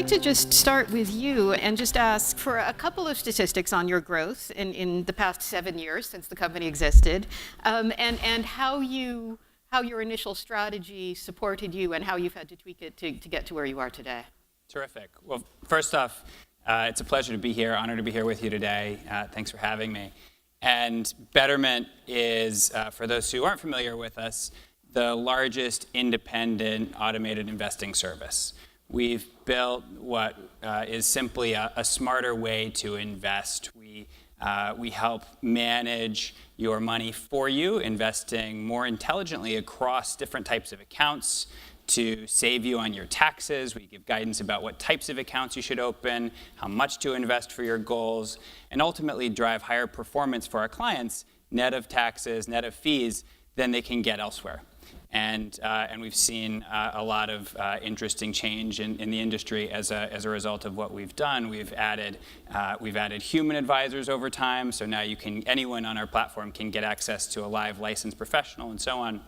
to just start with you and just ask for a couple of statistics on your growth in the past 7 years since the company existed, and how your initial strategy supported you and how you've had to tweak it to get to where you are today. Terrific. Well, first off, it's a pleasure to be here, honored to be here with you today. Thanks for having me. And Betterment is, for those who aren't familiar with us, the largest independent automated investing service. We've built what is simply a smarter way to invest. We help manage your money for you, investing more intelligently across different types of accounts to save you on your taxes. We give guidance about what types of accounts you should open, how much to invest for your goals, and ultimately drive higher performance for our clients, net of taxes, net of fees, than they can get elsewhere. And we've seen a lot of interesting change in the industry as a result of what we've done. We've added human advisors over time, so now anyone on our platform can get access to a live licensed professional and so on.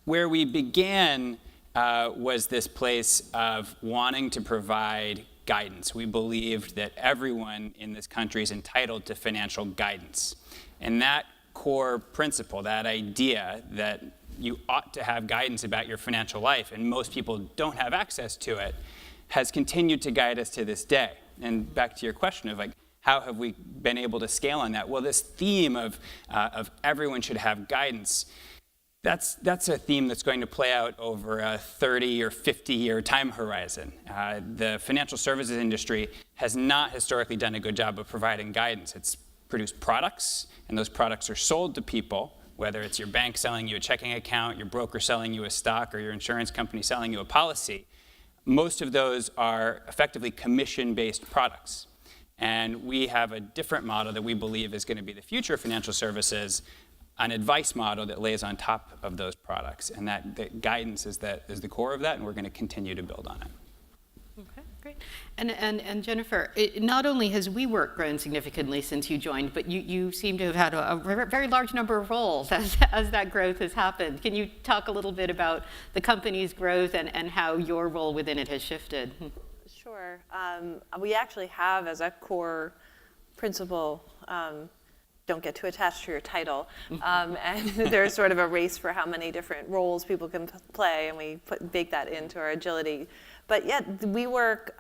Where we began was this place of wanting to provide guidance. We believed that everyone in this country is entitled to financial guidance. And that core principle, that idea that you ought to have guidance about your financial life, and most people don't have access to it, has continued to guide us to this day. And back to your question of how have we been able to scale on that? Well, this theme of everyone should have guidance, that's a theme that's going to play out over a 30 or 50-year time horizon. The financial services industry has not historically done a good job of providing guidance. It's produced products, and those products are sold to people, whether it's your bank selling you a checking account, your broker selling you a stock, or your insurance company selling you a policy. Most of those are effectively commission-based products. And we have a different model that we believe is going to be the future of financial services, an advice model that lays on top of those products. And that guidance is the core of that, and we're going to continue to build on it. Okay, great. And Jennifer, not only has WeWork grown significantly since you joined, but you seem to have had a very large number of roles as that growth has happened. Can you talk a little bit about the company's growth and how your role within it has shifted? Sure. We actually have as a core principle, don't get too attached to your title. And there's sort of a race for how many different roles people can play, and we bake that into our agility. But yet, WeWork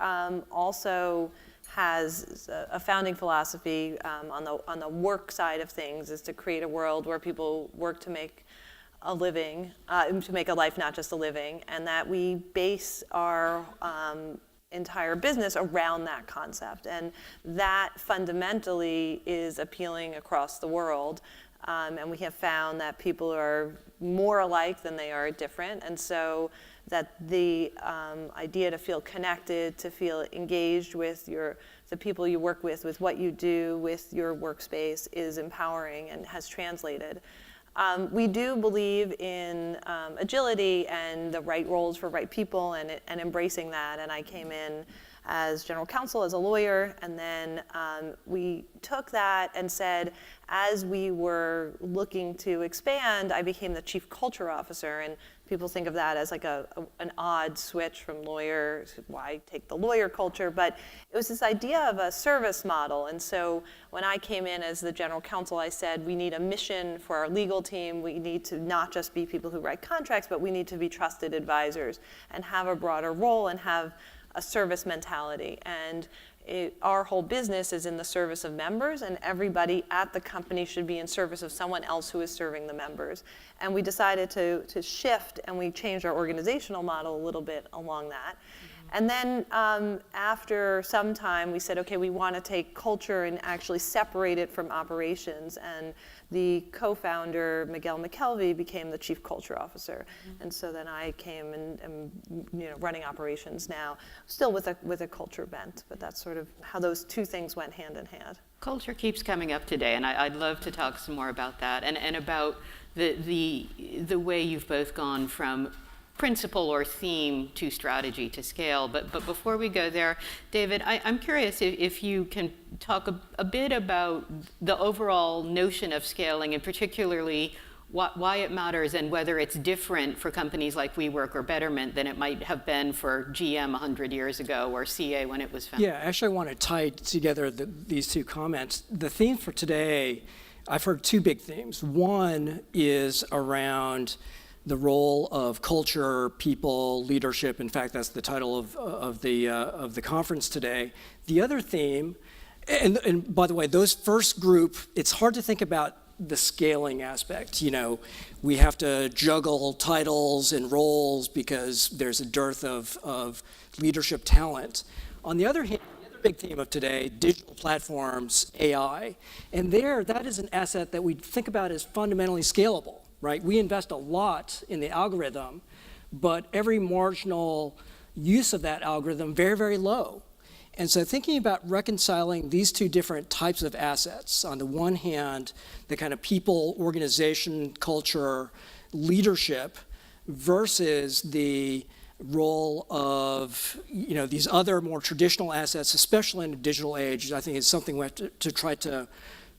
also has a founding philosophy on the work side of things, is to create a world where people work to make a living, to make a life, not just a living, and that we base our entire business around that concept. And that fundamentally is appealing across the world. And we have found that people are more alike than they are different. And so that the idea to feel connected, to feel engaged with the people you work with what you do, with your workspace is empowering and has translated. We do believe in agility and the right roles for right people and embracing that. And I came in as general counsel, as a lawyer, and then we took that and said, as we were looking to expand, I became the chief culture officer. And people think of that as like an odd switch from lawyer, why take the lawyer culture? But it was this idea of a service model. And so when I came in as the general counsel, I said, we need a mission for our legal team. We need to not just be people who write contracts, but we need to be trusted advisors and have a broader role and have a service mentality. And our whole business is in the service of members, and everybody at the company should be in service of someone else who is serving the members. And we decided to shift, and we changed our organizational model a little bit along that. And then after some time, we said, okay, we want to take culture and actually separate it from operations. And the co-founder, Miguel McKelvey, became the chief culture officer. And so then I came and am running operations now, still with a culture bent. But that's sort of how those two things went hand in hand. Culture keeps coming up today, and I'd love to talk some more about that and about the way you've both gone from principle or theme to strategy to scale. But before we go there, David, I'm curious if you can talk a bit about the overall notion of scaling, and particularly why it matters and whether it's different for companies like WeWork or Betterment than it might have been for GM 100 years ago or CA when it was founded. Yeah, actually I want to tie together these two comments. The theme for today, I've heard two big themes. One is around the role of culture, people, leadership. In fact, that's the title of the conference today. The other theme, and by the way, those first group, it's hard to think about the scaling aspect. You know, we have to juggle titles and roles because there's a dearth of leadership talent. On the other hand, the other big theme of today, digital platforms, AI, and that is an asset that we think about as fundamentally scalable. Right? We invest a lot in the algorithm, but every marginal use of that algorithm very, very low. And so thinking about reconciling these two different types of assets, on the one hand, the kind of people, organization, culture, leadership, versus the role of these other more traditional assets, especially in the digital age, I think is something we have to try to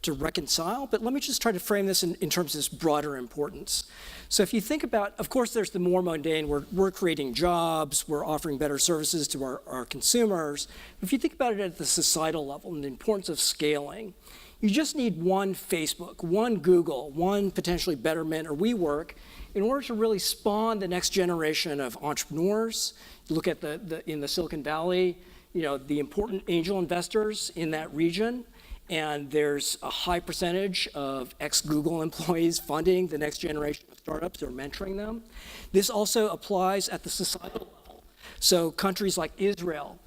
reconcile. But let me just try to frame this in terms of this broader importance. So if you think about, of course, there's the more mundane, we're creating jobs, we're offering better services to our consumers. If you think about it at the societal level and the importance of scaling, you just need one Facebook, one Google, one potentially Betterment or WeWork in order to really spawn the next generation of entrepreneurs. You look at in the Silicon Valley, the important angel investors in that region. And there's a high percentage of ex-Google employees funding the next generation of startups or mentoring them. This also applies at the societal level. So countries like Israel,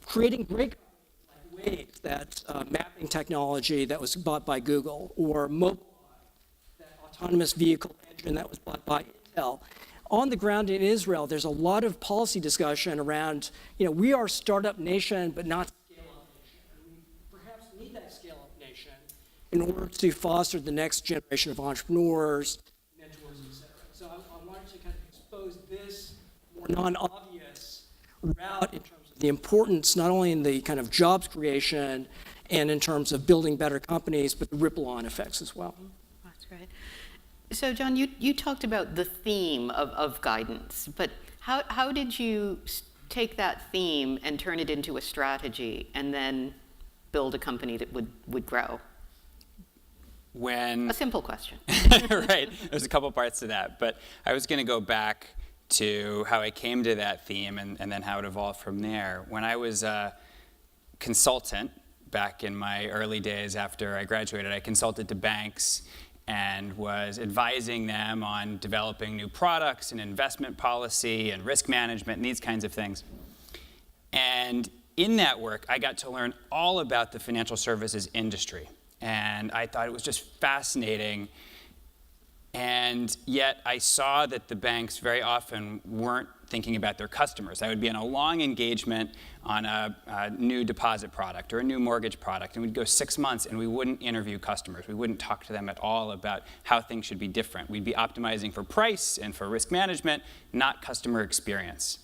creating great companies like Wave, that mapping technology that was bought by Google, or Mobileye, that autonomous vehicle engine that was bought by Intel. On the ground in Israel, there's a lot of policy discussion around, we are a startup nation, but not in order to foster the next generation of entrepreneurs, mentors, et cetera. So I wanted to kind of expose this more non-obvious route in terms of the importance, not only in the kind of jobs creation and in terms of building better companies, but the ripple-on effects as well. That's great. So John, you talked about the theme of guidance, but how did you take that theme and turn it into a strategy and then build a company that would grow? A simple question. Right, there's a couple parts to that, but I was going to go back to how I came to that theme and then how it evolved from there. When I was a consultant back in my early days after I graduated, I consulted to banks and was advising them on developing new products and investment policy and risk management and these kinds of things. And in that work, I got to learn all about the financial services industry. And I thought it was just fascinating. And yet I saw that the banks very often weren't thinking about their customers. I would be in a long engagement on a new deposit product or a new mortgage product, and we'd go 6 months and we wouldn't interview customers. We wouldn't talk to them at all about how things should be different. We'd be optimizing for price and for risk management, not customer experience.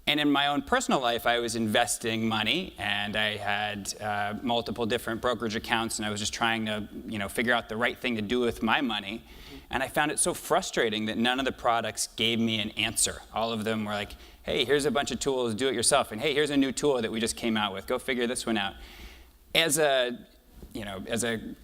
And in my own personal life, I was investing money, and I had multiple different brokerage accounts, and I was just trying to, figure out the right thing to do with my money. And I found it so frustrating that none of the products gave me an answer. All of them were like, hey, here's a bunch of tools, do it yourself, and hey, here's a new tool that we just came out with. Go figure this one out. As a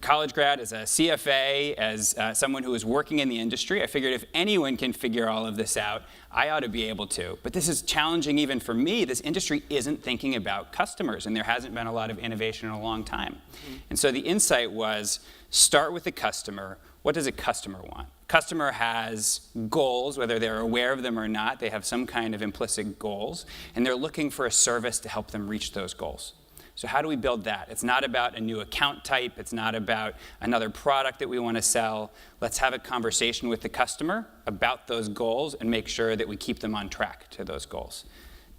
college grad, as a CFA, as someone who was working in the industry, I figured if anyone can figure all of this out, I ought to be able to. But this is challenging even for me. This industry isn't thinking about customers, and there hasn't been a lot of innovation in a long time. Mm-hmm. And so the insight was, start with the customer. What does a customer want? Customer has goals, whether they're aware of them or not. They have some kind of implicit goals, and they're looking for a service to help them reach those goals. So how do we build that? It's not about a new account type. It's not about another product that we want to sell. Let's have a conversation with the customer about those goals and make sure that we keep them on track to those goals.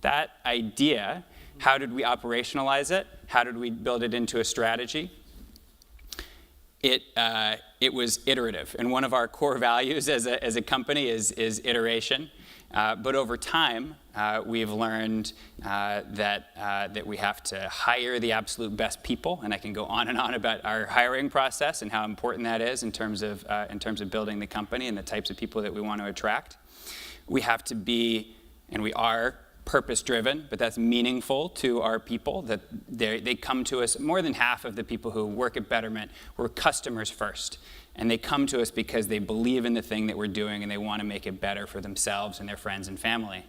That idea, how did we operationalize it? How did we build it into a strategy? it was iterative. And one of our core values as a company is iteration. But over time, we've learned that we have to hire the absolute best people, and I can go on and on about our hiring process and how important that is in terms of building the company and the types of people that we want to attract. We have to be, and we are, purpose-driven, but that's meaningful to our people, that they come to us. More than half of the people who work at Betterment were customers first. And they come to us because they believe in the thing that we're doing and they want to make it better for themselves and their friends and family.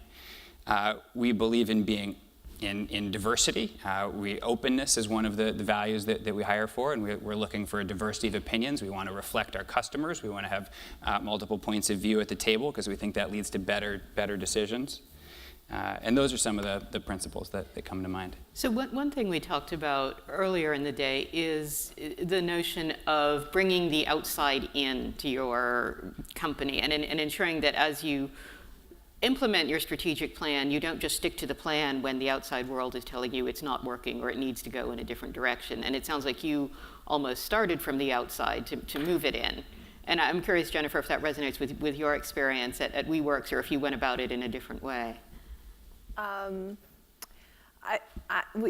We believe in being in diversity. Openness is one of the values that we hire for, and we're looking for a diversity of opinions. We want to reflect our customers. We want to have multiple points of view at the table because we think that leads to better decisions. And those are some of the principles that come to mind. So one thing we talked about earlier in the day is the notion of bringing the outside in to your company and ensuring that as you implement your strategic plan, you don't just stick to the plan when the outside world is telling you it's not working or it needs to go in a different direction. And it sounds like you almost started from the outside to move it in. And I'm curious, Jennifer, if that resonates with your experience at WeWorks or if you went about it in a different way.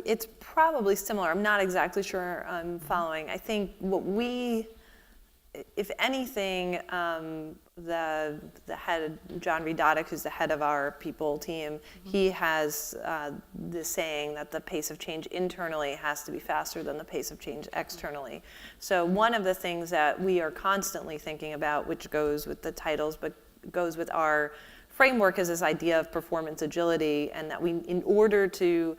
It's probably similar. I'm not exactly sure I'm following. I think if anything, the head, John Redotic, who's the head of our people team, he has this saying that the pace of change internally has to be faster than the pace of change externally. So one of the things that we are constantly thinking about, which goes with the titles, but goes with our framework, is this idea of performance agility, and that in order to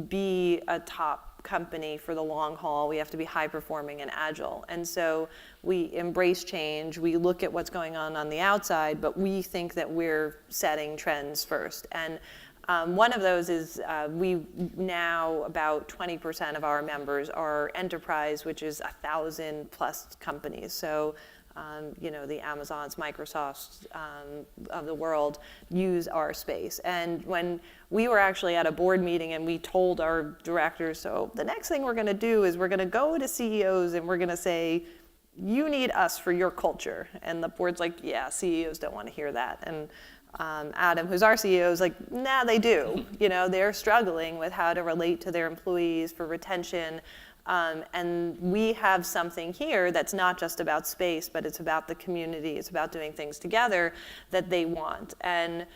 be a top company for the long haul, we have to be high performing and agile. And so we embrace change, we look at what's going on the outside, but we think that we're setting trends first. And one of those is we now, about 20% of our members are enterprise, which is 1,000 plus companies. So the Amazons, Microsofts of the world use our space. And when we were actually at a board meeting and we told our directors, so the next thing we're going to do is we're going to go to CEOs and we're going to say, you need us for your culture. And the board's like, yeah, CEOs don't want to hear that. And Adam, who's our CEO, is like, nah, they do. They're struggling with how to relate to their employees for retention. And we have something here that's not just about space, but it's about the community. It's about doing things together that they want. And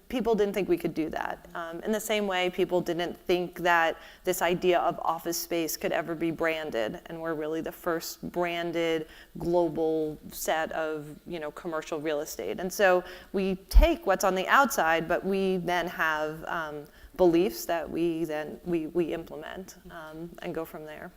people didn't think we could do that. In the same way, people didn't think that this idea of office space could ever be branded. And we're really the first branded global set of commercial real estate. And so we take what's on the outside, but we then have beliefs that we implement and go from there.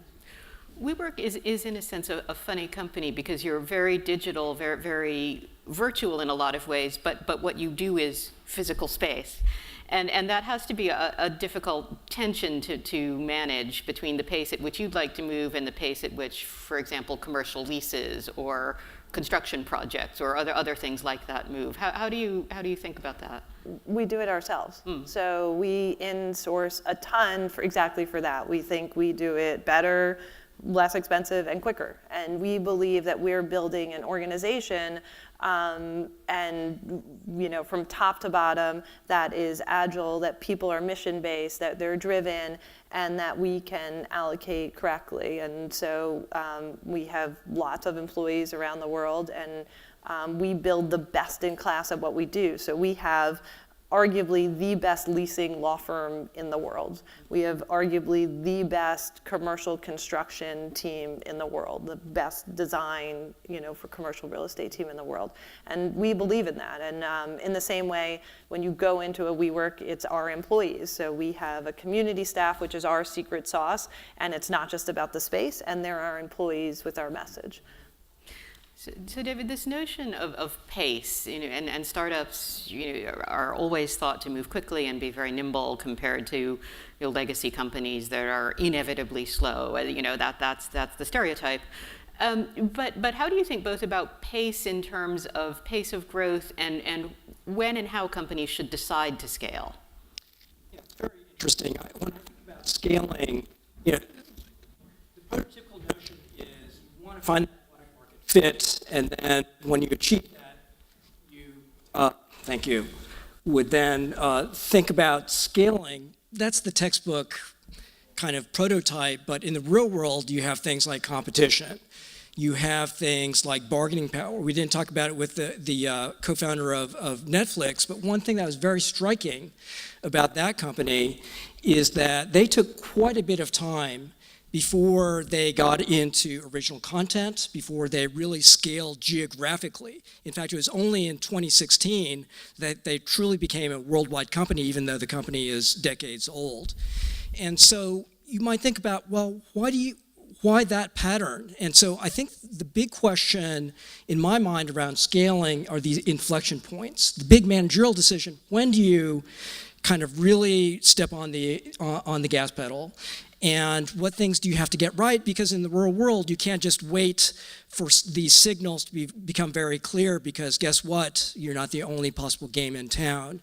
WeWork is in a sense a funny company because you're very digital, very, very virtual in a lot of ways, but what you do is physical space. And that has to be a difficult tension to manage between the pace at which you'd like to move and the pace at which, for example, commercial leases or construction projects or other things like that move. How do you think about that? We do it ourselves. So we insource a ton exactly for that. We think we do it better, less expensive, and quicker. And we believe that we're building an organization and from top to bottom that is agile, that people are mission-based, that they're driven, and that we can allocate correctly. And so we have lots of employees around the world, and we build the best in class at what we do. So we have arguably the best leasing law firm in the world. We have arguably the best commercial construction team in the world, the best design, for commercial real estate team in the world. And we believe in that. And in the same way, when you go into a WeWork, it's our employees. So we have a community staff, which is our secret sauce, and it's not just about the space, and they're our employees with our message. So David, this notion of pace, and startups, are always thought to move quickly and be very nimble compared to legacy companies that are inevitably slow. That's the stereotype. But how do you think both about pace in terms of pace of growth and when and how companies should decide to scale? Yeah, it's very interesting. When I think about scaling, the prototypical notion is to find that product market fit, and then when you achieve that, you, thank you, would then think about scaling. That's the textbook kind of prototype, but in the real world, you have things like competition. You have things like bargaining power. We didn't talk about it with the co-founder of Netflix, but one thing that was very striking about that company is that they took quite a bit of time before they got into original content, before they really scaled geographically. In fact, it was only in 2016 that they truly became a worldwide company, even though the company is decades old. And so you might think about, well, why that pattern? And so I think the big question in my mind around scaling are these inflection points. The big managerial decision, when do you kind of really step on the gas pedal? And what things do you have to get right? Because in the real world, you can't just wait for these signals to become very clear, because guess what? You're not the only possible game in town.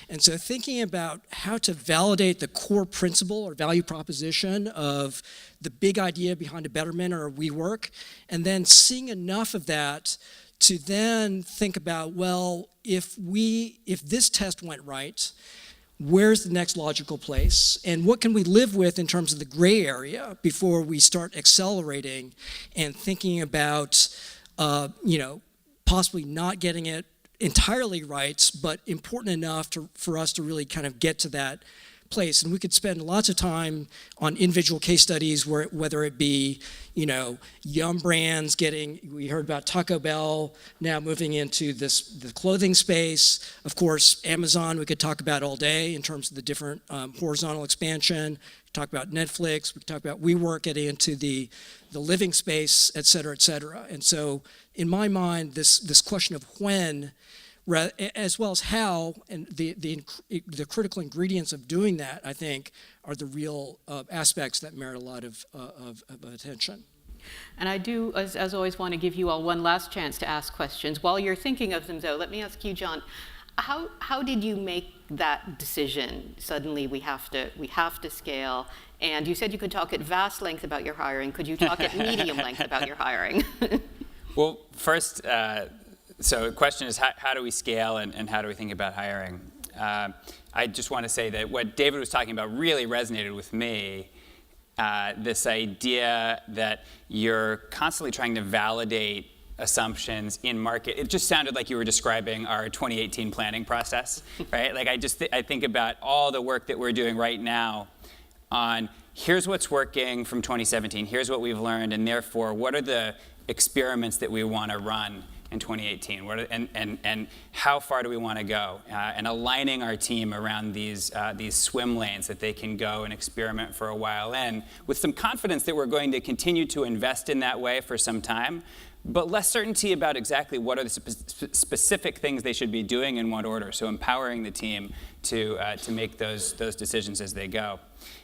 And so thinking about how to validate the core principle or value proposition of the big idea behind a Betterment or a WeWork, and then seeing enough of that to then think about, well, if this test went right, where's the next logical place, and what can we live with in terms of the gray area before we start accelerating and thinking about, possibly not getting it entirely right, but important enough for us to really kind of get to that place. And we could spend lots of time on individual case studies, whether it be, Yum Brands we heard about Taco Bell now moving into the clothing space. Of course, Amazon we could talk about all day in terms of the different horizontal expansion. We talk about Netflix, we could talk about WeWork getting into the living space, et cetera, et cetera. And so in my mind, this question of when, as well as how, and the critical ingredients of doing that, I think, are the real aspects that merit a lot of attention. And I do, as always, want to give you all one last chance to ask questions. While you're thinking of them, though, let me ask you, John, how did you make that decision? Suddenly we have to scale. And you said you could talk at vast length about your hiring. Could you talk at medium length about your hiring? Well, first, so the question is how do we scale and how do we think about hiring? I just want to say that what David was talking about really resonated with me. This idea that you're constantly trying to validate assumptions in market. It just sounded like you were describing our 2018 planning process, right? Like I think about all the work that we're doing right now on here's what's working from 2017, here's what we've learned, and therefore what are the experiments that we want to run in 2018, and how far do we want to go, and aligning our team around these swim lanes that they can go and experiment for a while in, with some confidence that we're going to continue to invest in that way for some time, but less certainty about exactly what are the specific things they should be doing in what order. So empowering the team to make those decisions as they go.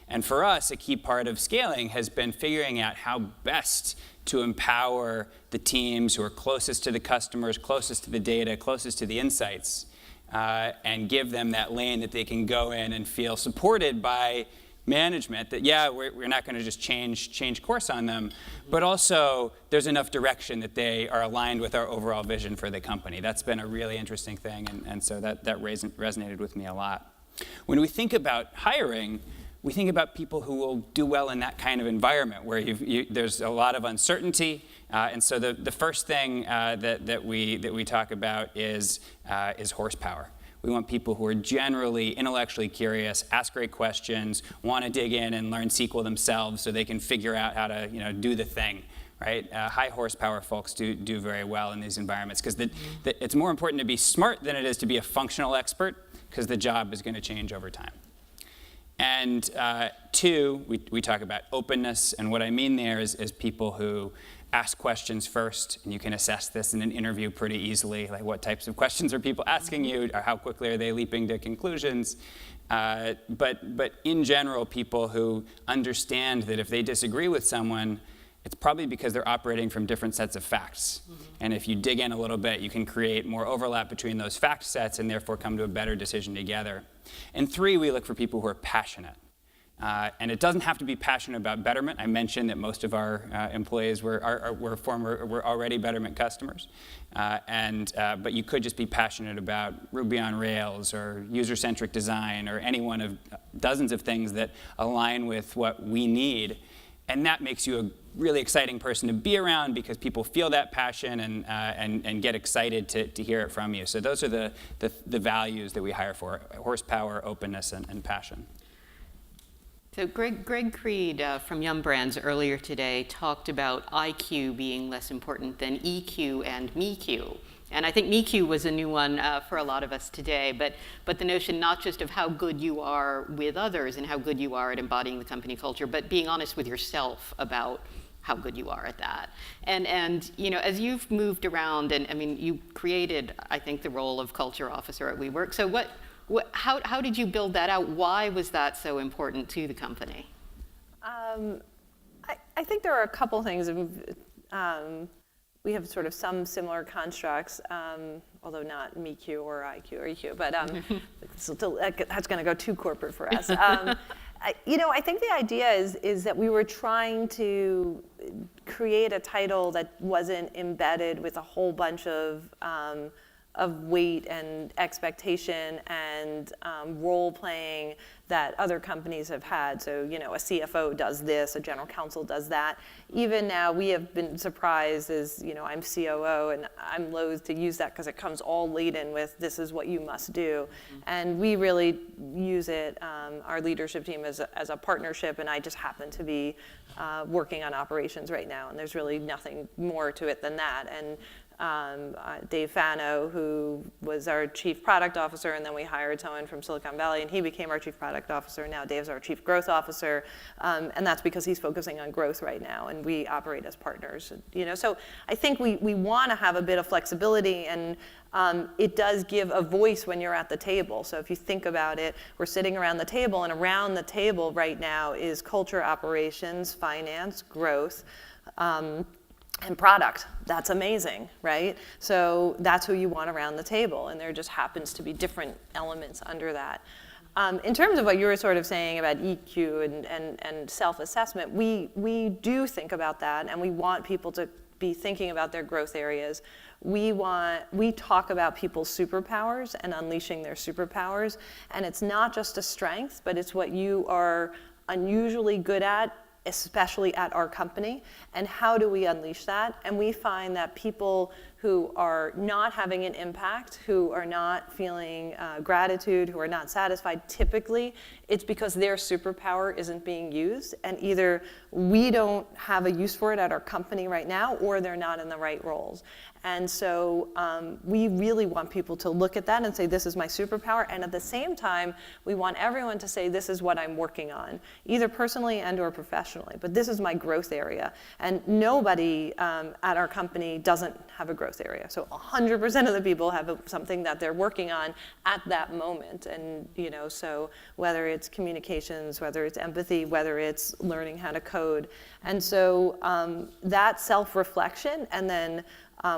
And for us, a key part of scaling has been figuring out how best to empower the teams who are closest to the customers, closest to the data, closest to the insights, and give them that lane that they can go in and feel supported by management, that we're not going to just change course on them, but also there's enough direction that they are aligned with our overall vision for the company. That's been a really interesting thing, and so that resonated with me a lot. When we think about hiring, we think about people who will do well in that kind of environment where there's a lot of uncertainty, and so the first thing that we talk about is horsepower. We want people who are generally intellectually curious, ask great questions, want to dig in and learn SQL themselves so they can figure out how to do the thing. Right? High horsepower folks do very well in these environments because it's more important to be smart than it is to be a functional expert, because the job is going to change over time. And two, we talk about openness, and what I mean there is people who ask questions first, and you can assess this in an interview pretty easily, like what types of questions are people asking you, or how quickly are they leaping to conclusions. But in general, people who understand that if they disagree with someone, it's probably because they're operating from different sets of facts. Mm-hmm. And if you dig in a little bit, you can create more overlap between those fact sets and therefore come to a better decision together. And three, we look for people who are passionate. And it doesn't have to be passionate about betterment. I mentioned that most of our employees were already Betterment customers. But you could just be passionate about Ruby on Rails or user-centric design or any one of dozens of things that align with what we need. And that makes you a really exciting person to be around because people feel that passion and get excited to hear it from you. So those are the values that we hire for: horsepower, openness, and passion. So Greg Creed from Yum Brands earlier today talked about IQ being less important than EQ and MEQ. And I think MEQ was a new one for a lot of us today, but the notion not just of how good you are with others and how good you are at embodying the company culture, but being honest with yourself about how good you are at that. And as you've moved around, and I mean, you created, I think, the role of culture officer at WeWork. So how did you build that out? Why was that so important to the company? I think there are a couple things. We have sort of some similar constructs, although not MEQ or IQ or EQ, but that's going to go too corporate for us. I think the idea is that we were trying to create a title that wasn't embedded with a whole bunch of weight and expectation and role playing that other companies have had. So, a CFO does this, a general counsel does that. Even now, we have been surprised as, I'm COO, and I'm loath to use that because it comes all laden with this is what you must do. Mm-hmm. And we really use it, our leadership team, as a partnership, and I just happen to be working on operations right now, and there's really nothing more to it than that. And Dave Fano, who was our chief product officer, and then we hired someone from Silicon Valley, and he became our chief product officer. Now Dave's our chief growth officer, and that's because he's focusing on growth right now, and we operate as partners. So I think we want to have a bit of flexibility, and it does give a voice when you're at the table. So if you think about it, we're sitting around the table, and around the table right now is culture, operations, finance, growth, and product. That's amazing, right? So that's who you want around the table, and there just happens to be different elements under that. In terms of what you were sort of saying about EQ and self-assessment, we do think about that, and we want people to be thinking about their growth areas. We talk about people's superpowers and unleashing their superpowers, and it's not just a strength, but it's what you are unusually good at, especially at our company, and how do we unleash that? And we find that people who are not having an impact, who are not feeling gratitude, who are not satisfied, typically it's because their superpower isn't being used, and either we don't have a use for it at our company right now, or they're not in the right roles. And so we really want people to look at that and say, this is my superpower, and at the same time, we want everyone to say, this is what I'm working on, either personally and or professionally, but this is my growth area. And nobody at our company doesn't have a growth area. So 100% of the people have something that they're working on at that moment. And so whether it's communications, whether it's empathy, whether it's learning how to code. And so that self-reflection, and then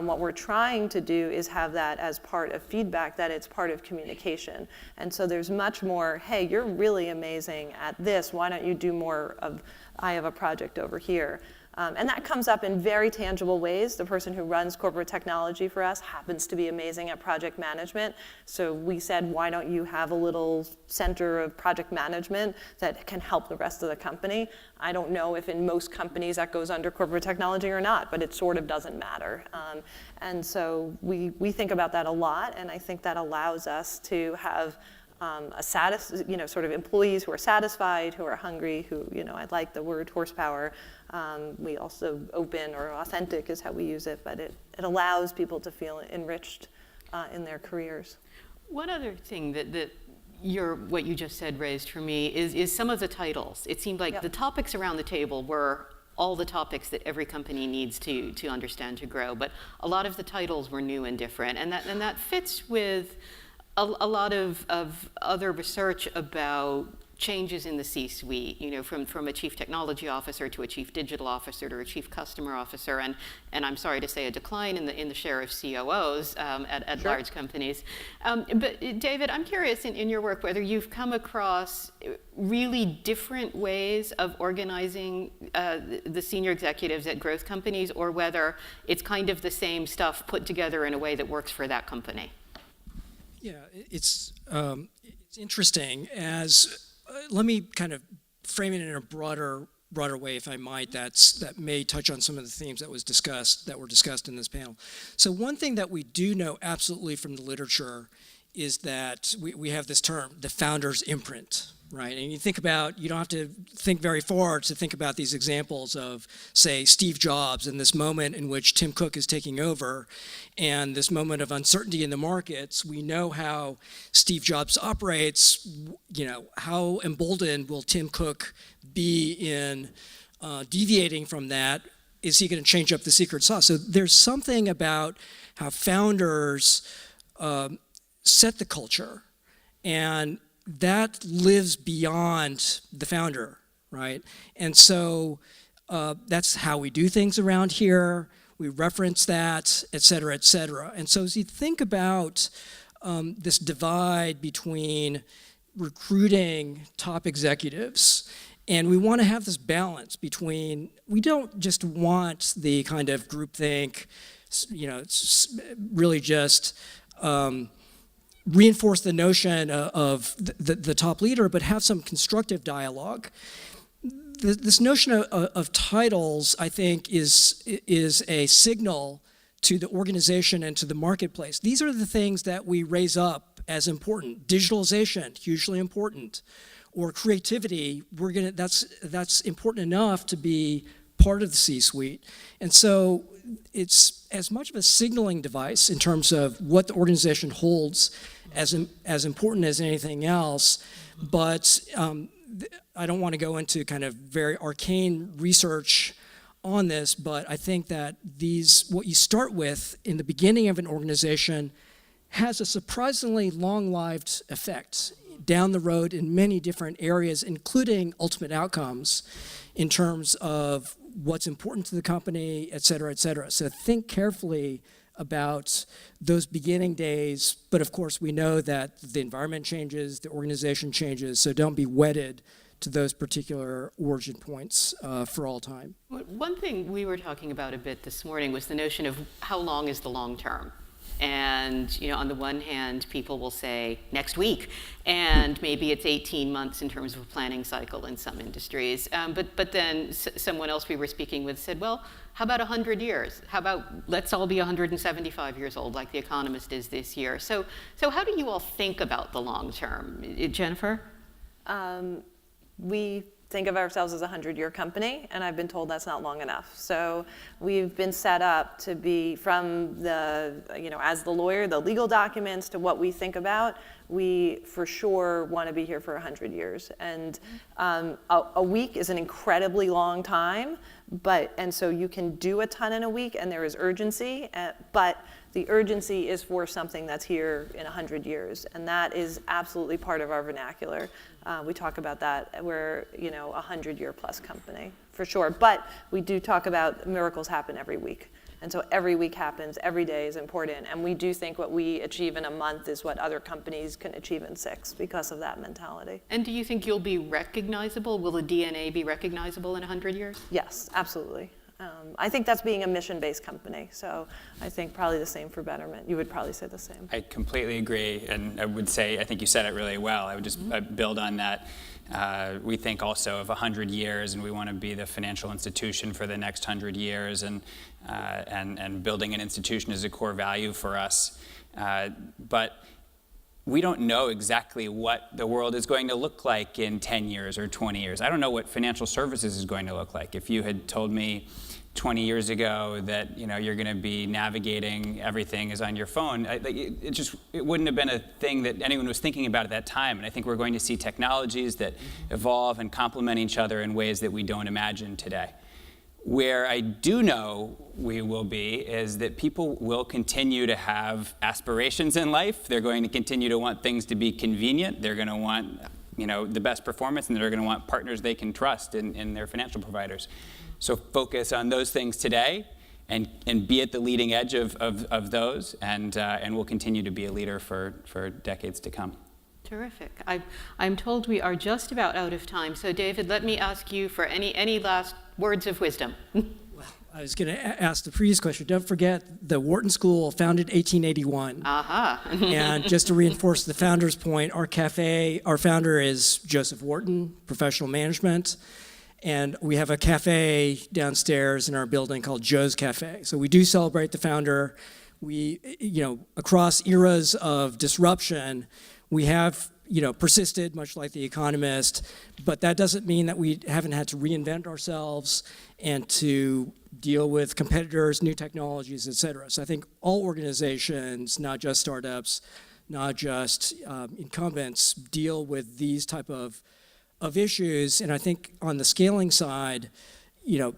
what we're trying to do is have that as part of feedback, that it's part of communication. And so there's much more, hey, you're really amazing at this, why don't you do more of, I have a project over here. And that comes up in very tangible ways. The person who runs corporate technology for us happens to be amazing at project management. So we said, why don't you have a little center of project management that can help the rest of the company? I don't know if in most companies that goes under corporate technology or not, but it sort of doesn't matter. And so we think about that a lot, and I think that allows us to have sort of employees who are satisfied, who are hungry, who, I like the word horsepower. We also open or authentic is how we use it, but it allows people to feel enriched in their careers. One other thing that what you just said raised for me is some of the titles. It seemed like the topics around the table were all the topics that every company needs to understand to grow, but a lot of the titles were new and different, and that fits with a lot of other research about changes in the C-suite, from a chief technology officer to a chief digital officer to a chief customer officer, and I'm sorry to say a decline in the share of COOs at Sure. large companies. But David, I'm curious in your work whether you've come across really different ways of organizing the senior executives at growth companies, or whether it's kind of the same stuff put together in a way that works for that company. Yeah, it's interesting. Let me kind of frame it in a broader way, if I might. That may touch on some of the themes that were discussed in this panel. So one thing that we do know absolutely from the literature is that we have this term, the founder's imprint, right? And you don't have to think very far to think about these examples of, say, Steve Jobs and this moment in which Tim Cook is taking over, and this moment of uncertainty in the markets. We know how Steve Jobs operates. How emboldened will Tim Cook be in deviating from that? Is he going to change up the secret sauce? So there's something about how founders set the culture, and that lives beyond the founder, right? And so that's how we do things around here. We reference that, et cetera, et cetera. And so as you think about this divide between recruiting top executives, and we want to have this balance between, we don't just want the kind of groupthink, it's really just reinforce the notion of the top leader, but have some constructive dialogue. This notion of titles, I think, is a signal to the organization and to the marketplace. These are the things that we raise up as important. Digitalization, hugely important, or creativity. That's important enough to be part of the C-suite. And so it's as much of a signaling device in terms of what the organization holds as important as anything else. But I don't want to go into kind of very arcane research on this, but I think that what you start with in the beginning of an organization has a surprisingly long-lived effect down the road in many different areas, including ultimate outcomes in terms of what's important to the company, et cetera, et cetera. So think carefully about those beginning days, but of course we know that the environment changes, the organization changes, so don't be wedded to those particular origin points for all time. One thing we were talking about a bit this morning was the notion of how long is the long term. And on the one hand, people will say next week, and maybe it's 18 months in terms of a planning cycle in some industries. But then someone else we were speaking with said, well, how about 100 years? How about let's all be 175 years old, like The Economist is this year? So how do you all think about the long term? Jennifer? We think of ourselves as a 100-year company, and I've been told that's not long enough. So we've been set up to be, from the, as the lawyer, the legal documents to what we think about, we for sure want to be here for 100 years. And a week is an incredibly long time, and so you can do a ton in a week, and there is urgency, but the urgency is for something that's here in 100 years, and that is absolutely part of our vernacular. We talk about that. We're, a 100-year plus company, for sure. But we do talk about miracles happen every week. And so every week happens, every day is important. And we do think what we achieve in a month is what other companies can achieve in 6 because of that mentality. And do you think you'll be recognizable? Will the DNA be recognizable in 100 years? Yes, absolutely. I think that's being a mission-based company. So I think probably the same for Betterment. You would probably say the same. I completely agree, and I would say, I think you said it really well. I would just build on that. We think also of 100 years, and we want to be the financial institution for the next 100 years, and building an institution is a core value for us. But we don't know exactly what the world is going to look like in 10 years or 20 years. I don't know what financial services is going to look like. If you had told me 20 years ago that you're going to be navigating everything is on your phone, it wouldn't have been a thing that anyone was thinking about at that time. And I think we're going to see technologies that evolve and complement each other in ways that we don't imagine today. Where I do know we will be is that people will continue to have aspirations in life. They're going to continue to want things to be convenient. They're going to want the best performance, and they're going to want partners they can trust in their financial providers. So focus on those things today, and be at the leading edge of those, and we'll continue to be a leader for decades to come. Terrific. I'm told we are just about out of time. So David, let me ask you for any last words of wisdom. I was going to ask the previous question. Don't forget the Wharton School, founded 1881. Aha. And just to reinforce the founder's point, our founder is Joseph Wharton, professional management. And we have a cafe downstairs in our building called Joe's Cafe. So we do celebrate the founder. We, across eras of disruption, we have, persisted, much like The Economist, but that doesn't mean that we haven't had to reinvent ourselves and to deal with competitors, new technologies, et cetera. So I think all organizations, not just startups, not just incumbents, deal with these type of issues. And I think on the scaling side,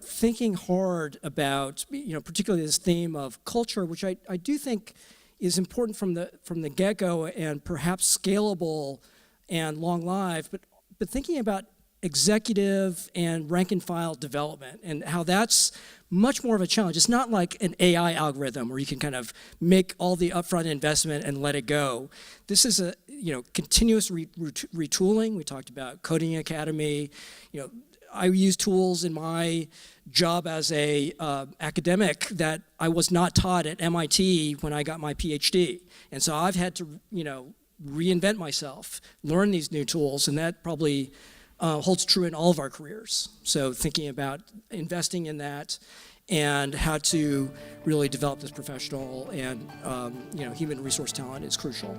thinking hard about, particularly this theme of culture, which I do think is important from the get-go and perhaps scalable and long-lived, but thinking about executive and rank-and-file development and how that's much more of a challenge. It's not like an AI algorithm where you can kind of make all the upfront investment and let it go. This is a continuous retooling. We talked about Coding Academy. I use tools in my job as a academic that I was not taught at MIT when I got my PhD. And so I've had to, reinvent myself, learn these new tools, and that probably holds true in all of our careers. So thinking about investing in that and how to really develop this professional and human resource talent is crucial.